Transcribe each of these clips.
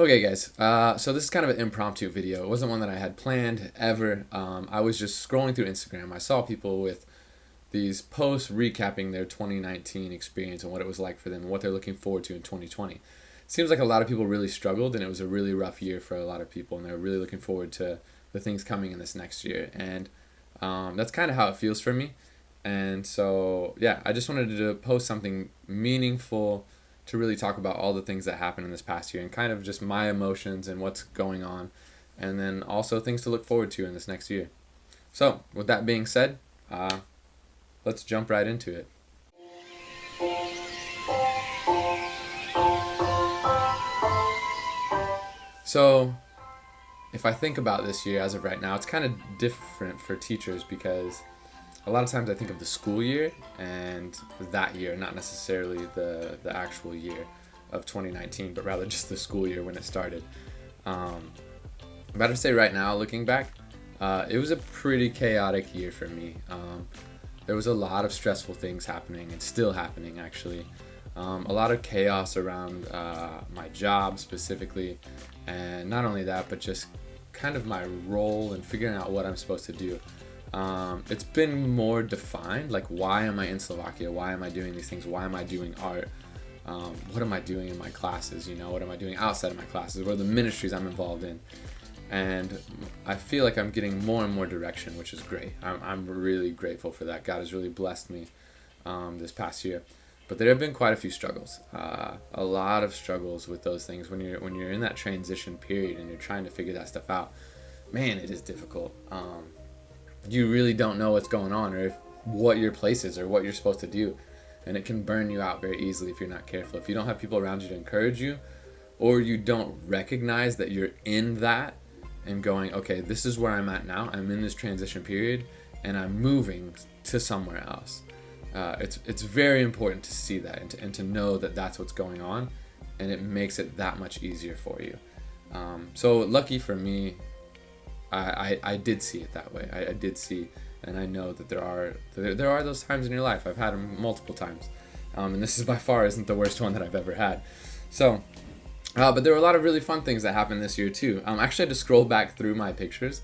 Okay, guys. So this is kind of an impromptu video. It wasn't one that I had planned ever. I was just scrolling through Instagram. I saw people with these posts recapping their 2019 experience and what it was like for them and what they're looking forward to in 2020. Seems like a lot of people really struggled, and it was a really rough year for a lot of people, and they're really looking forward to the things coming in this next year. And that's kind of how it feels for me. And so, yeah, I just wanted to post something meaningful to really talk about all the things that happened in this past year and kind of just my emotions and what's going on, and then also things to look forward to in this next year. So, with that being said, let's jump right into it. So, if I think about this year as of right now, it's kind of different for teachers because a lot of times I think of the school year and that year, not necessarily the actual year of 2019, but rather just the school year when it started. But I'd say right now, looking back, it was a pretty chaotic year for me. There was a lot of stressful things happening and still happening, actually. A lot of chaos around my job specifically, and not only that, but just kind of my role and figuring out what I'm supposed to do. It's been more defined, like why am I in Slovakia? Why am I doing these things? Why am I doing art? What am I doing in my classes? What am I doing outside of my classes? What are the ministries I'm involved in? And I feel like I'm getting more and more direction, which is great. I'm really grateful for that. God has really blessed me this past year. But there have been quite a few struggles, a lot of struggles with those things when you're in that transition period and you're trying to figure that stuff out. Man, it is difficult. You really don't know what's going on or what your place is or what you're supposed to do, and it can burn you out very easily if you're not careful. If you don't have people around you to encourage you, or you don't recognize that you're in that and going, okay, this is where I'm at now. I'm in this transition period and I'm moving to somewhere else. It's very important to see that and to know that that's what's going on, and it makes it that much easier for you. So lucky for me, I did see it that way. I did see, and I know that there are those times in your life. I've had them multiple times, and this is by far isn't the worst one that I've ever had. So, but there were a lot of really fun things that happened this year too. Actually, I had to scroll back through my pictures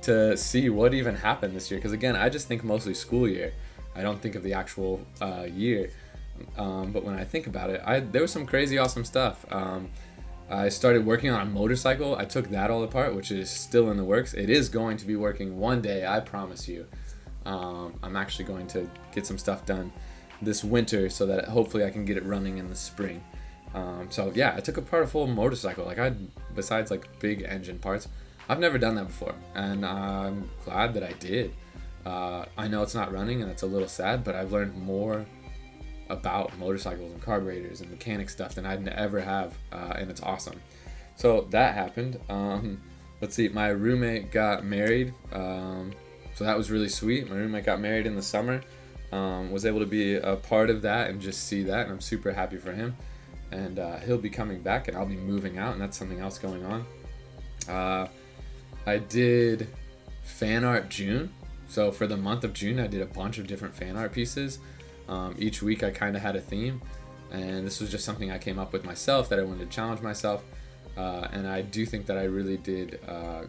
to see what even happened this year. Because again, I just think mostly school year. I don't think of the actual year. But when I think about it, there was some crazy awesome stuff. I started working on a motorcycle. I took that all apart, which is still in the works. It is going to be working one day, I promise you. I'm actually going to get some stuff done this winter so that hopefully I can get it running in the spring. So yeah, I took apart a full motorcycle. Besides like big engine parts, I've never done that before, and I'm glad that I did. I know it's not running and it's a little sad, but I've learned more about motorcycles and carburetors and mechanic stuff than I'd ever have, and it's awesome. So that happened. Let's see, my roommate got married, so that was really sweet. My roommate got married in the summer. Was able to be a part of that and just see that, and I'm super happy for him. And he'll be coming back, and I'll be moving out, and that's something else going on. I did fan art June. So for the month of June, I did a bunch of different fan art pieces. Each week I kind of had a theme, and this was just something I came up with myself that I wanted to challenge myself. And I do think that I really did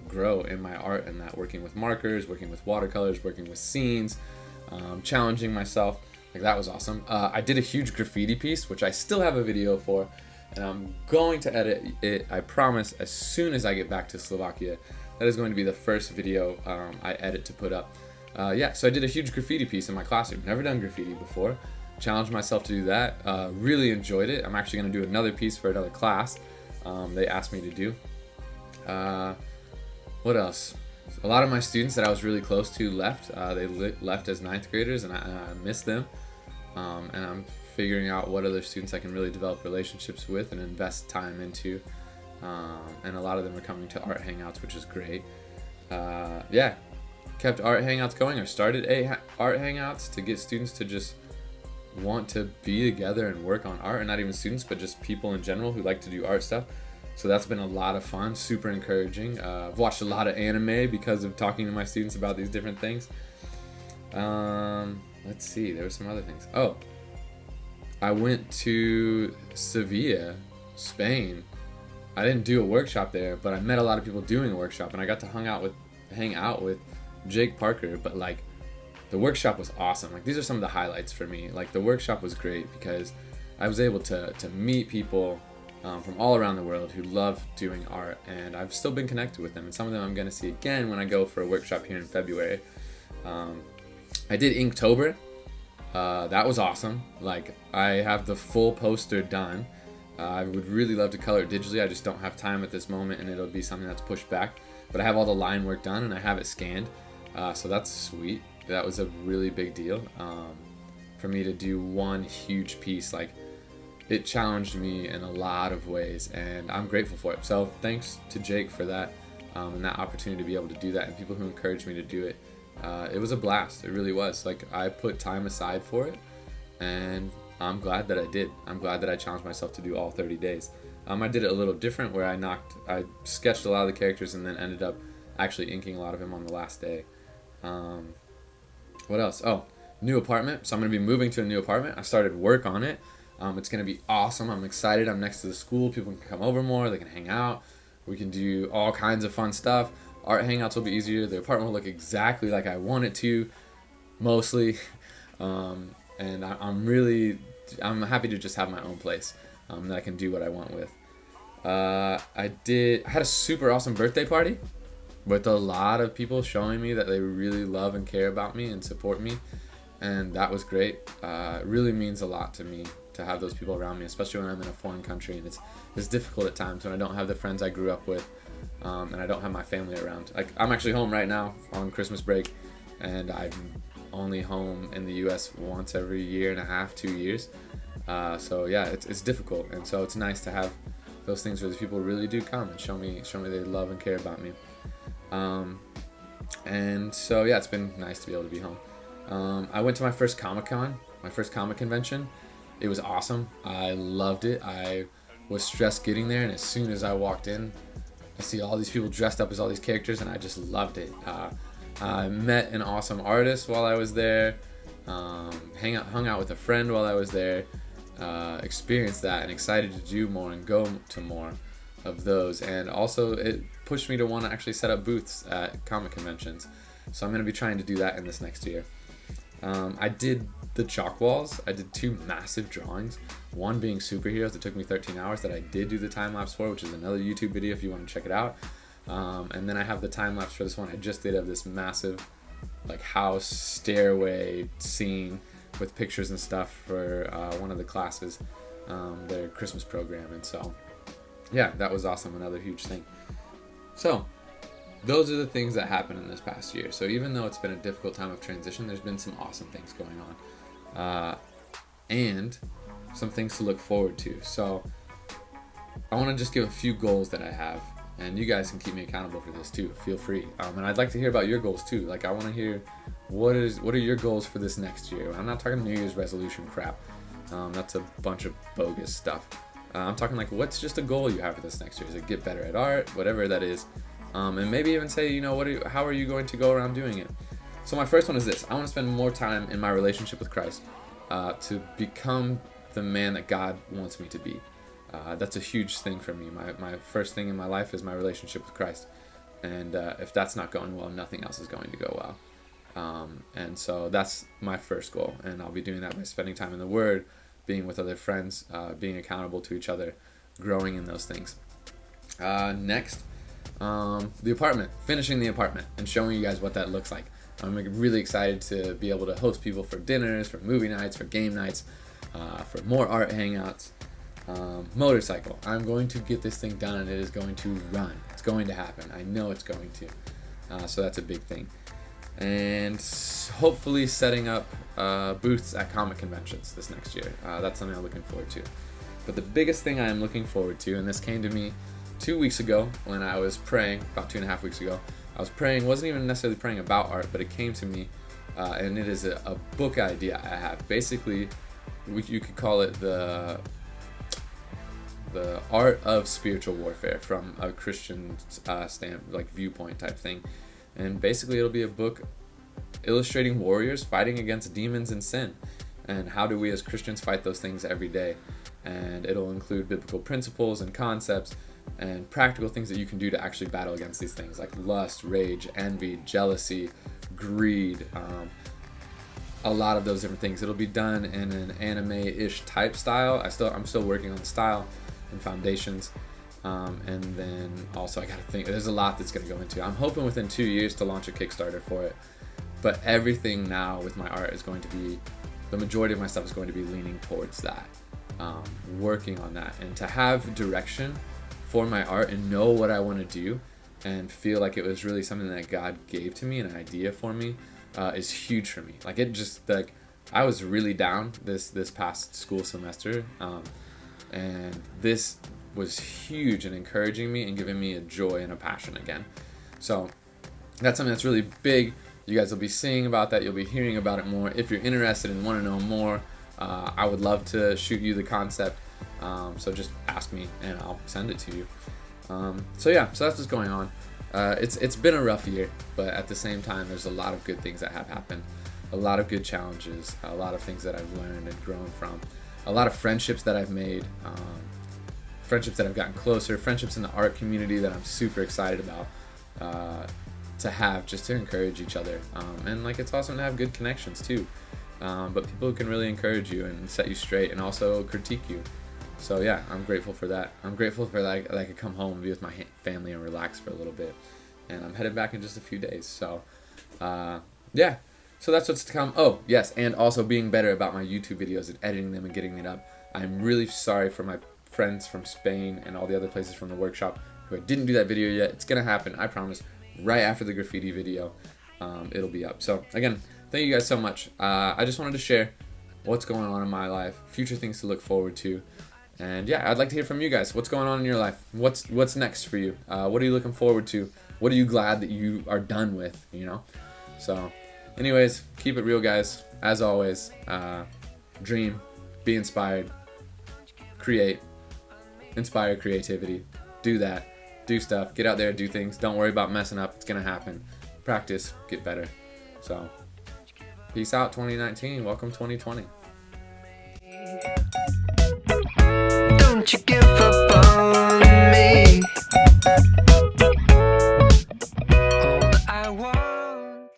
grow in my art, and that working with markers, working with watercolors, working with scenes, challenging myself, like that was awesome. I did a huge graffiti piece, which I still have a video for, and I'm going to edit it, I promise, as soon as I get back to Slovakia. That is going to be the first video I edit to put up. So I did a huge graffiti piece in my classroom. Never done graffiti before. Challenged myself to do that. Really enjoyed it. I'm actually going to do another piece for another class they asked me to do. What else? A lot of my students that I was really close to left. They left as ninth graders, and I miss them. And I'm figuring out what other students I can really develop relationships with and invest time into. And a lot of them are coming to art hangouts, which is great. Kept art hangouts going, or started art hangouts to get students to just want to be together and work on art, and not even students, but just people in general who like to do art stuff. So that's been a lot of fun, super encouraging. I've watched a lot of anime because of talking to my students about these different things. Let's see, there were some other things. I went to Sevilla, Spain. I didn't do a workshop there, but I met a lot of people doing a workshop, and I got to hang out with Jake Parker. But like, the workshop was awesome. Like, these are some of the highlights for me. Like, the workshop was great because I was able to meet people from all around the world who love doing art, and I've still been connected with them. And some of them I'm going to see again when I go for a workshop here in February. I did Inktober. That was awesome. Like, I have the full poster done. I would really love to color it digitally. I just don't have time at this moment, and it'll be something that's pushed back. But I have all the line work done, and I have it scanned. So that's sweet. That was a really big deal for me to do one huge piece. Like, it challenged me in a lot of ways, and I'm grateful for it. So thanks to Jake for that, and that opportunity to be able to do that, and people who encouraged me to do it. It was a blast. It really was. Like, I put time aside for it, and I'm glad that I did. I'm glad that I challenged myself to do all 30 days. I did it a little different, where I sketched a lot of the characters and then ended up actually inking a lot of them on the last day. What else? Oh, new apartment. So I'm going to be moving to a new apartment. I started work on it. It's going to be awesome. I'm excited. I'm next to the school. People can come over more. They can hang out. We can do all kinds of fun stuff. Art hangouts will be easier. The apartment will look exactly like I want it to, mostly. And I'm happy to just have my own place that I can do what I want with. I had a super awesome birthday party with a lot of people showing me that they really love and care about me and support me, and that was great. It really means a lot to me to have those people around me, especially when I'm in a foreign country, and it's difficult at times when I don't have the friends I grew up with, and I don't have my family around. Like, I'm actually home right now on Christmas break, and I'm only home in the U.S. once every year and a half, 2 years. So yeah, it's difficult, and so it's nice to have those things where these people really do come and show me they love and care about me. And so yeah, it's been nice to be able to be home. I went to my first Comic-Con, my first comic convention. It was awesome. I loved it. I was stressed getting there, and as soon as I walked in, I see all these people dressed up as all these characters, and I just loved it. I met an awesome artist while I was there, hung out with a friend while I was there, experienced that, and excited to do more and go to more of those. And also it pushed me to want to actually set up booths at comic conventions. So I'm going to be trying to do that in this next year. I did the chalk walls. I did 2 massive drawings, one being superheroes. It took me 13 hours that I did do the time lapse for, which is another YouTube video if you want to check it out. And then I have the time lapse for this one I just did of this massive like house stairway scene with pictures and stuff for one of the classes, their Christmas program. And so yeah, that was awesome. Another huge thing. So those are the things that happened in this past year. So even though it's been a difficult time of transition, there's been some awesome things going on, and some things to look forward to. So I want to just give a few goals that I have, and you guys can keep me accountable for this too. Feel free. And I'd like to hear about your goals too. Like, I want to hear what are your goals for this next year. I'm not talking New Year's resolution crap. That's a bunch of bogus stuff. I'm talking like, what's just a goal you have for this next year? Is it get better at art, whatever that is? And maybe even say, how are you going to go around doing it? So my first one is this. I want to spend more time in my relationship with Christ, to become the man that God wants me to be. That's a huge thing for me. My first thing in my life is my relationship with Christ. And if that's not going well, nothing else is going to go well. And so that's my first goal. And I'll be doing that by spending time in the Word, being with other friends, being accountable to each other, growing in those things. Next, the apartment, finishing the apartment and showing you guys what that looks like. I'm really excited to be able to host people for dinners, for movie nights, for game nights, for more art hangouts. Motorcycle. I'm going to get this thing done, and it is going to run. It's going to happen. I know it's going to. So that's a big thing. And hopefully setting up booths at comic conventions this next year. That's something I'm looking forward to. But the biggest thing I am looking forward to, and this came to me 2 weeks ago when I was praying, about 2.5 weeks ago. I was praying, wasn't even necessarily praying about art, but it came to me, and it is a book idea I have. Basically, you could call it the art of spiritual warfare from a Christian viewpoint type thing. And basically it'll be a book illustrating warriors fighting against demons and sin. and how do we as Christians fight those things every day. And it'll include biblical principles and concepts and practical things that you can do to actually battle against these things, like lust, rage, envy, jealousy, greed, a lot of those different things. It'll be done in an anime-ish type style. I'm still working on the style and foundations. And then also I gotta think, there's a lot that's gonna go into. I'm hoping within 2 years to launch a Kickstarter for it. But everything now with my art is going to be, the majority of my stuff is going to be leaning towards that. Working on that, and to have direction for my art and know what I want to do and feel like it was really something that God gave to me, an idea for me, is huge for me. Like, it just, like, I was really down this past school semester, and this was huge in encouraging me and giving me a joy and a passion again. So that's something that's really big. You guys will be seeing about that. You'll be hearing about it more. If you're interested and want to know more, I would love to shoot you the concept. So just ask me and I'll send it to you. So that's what's going on. It's been a rough year, but at the same time, there's a lot of good things that have happened, a lot of good challenges, a lot of things that I've learned and grown from, a lot of friendships that I've made, friendships that have gotten closer, friendships in the art community that I'm super excited about to have, just to encourage each other. And like, it's awesome to have good connections too, but people who can really encourage you and set you straight and also critique you. So yeah, I'm grateful for that. I'm grateful for that I could come home and be with my family and relax for a little bit. And I'm headed back in just a few days. So so that's what's to come. Oh yes, and also being better about my YouTube videos and editing them and getting it up. I'm really sorry for my friends from Spain and all the other places from the workshop who I didn't do that video yet. It's gonna happen, I promise. Right after the graffiti video, it'll be up. So again, thank you guys so much. I just wanted to share what's going on in my life, future things to look forward to. And yeah, I'd like to hear from you guys. What's going on in your life? What's next for you? What are you looking forward to? What are you glad that you are done with, So anyways, keep it real, guys. As always, dream, be inspired, create, inspire creativity. Do that. Do stuff. Get out there, do things. Don't worry about messing up. It's going to happen. Practice, get better. So peace out, 2019. Welcome, 2020.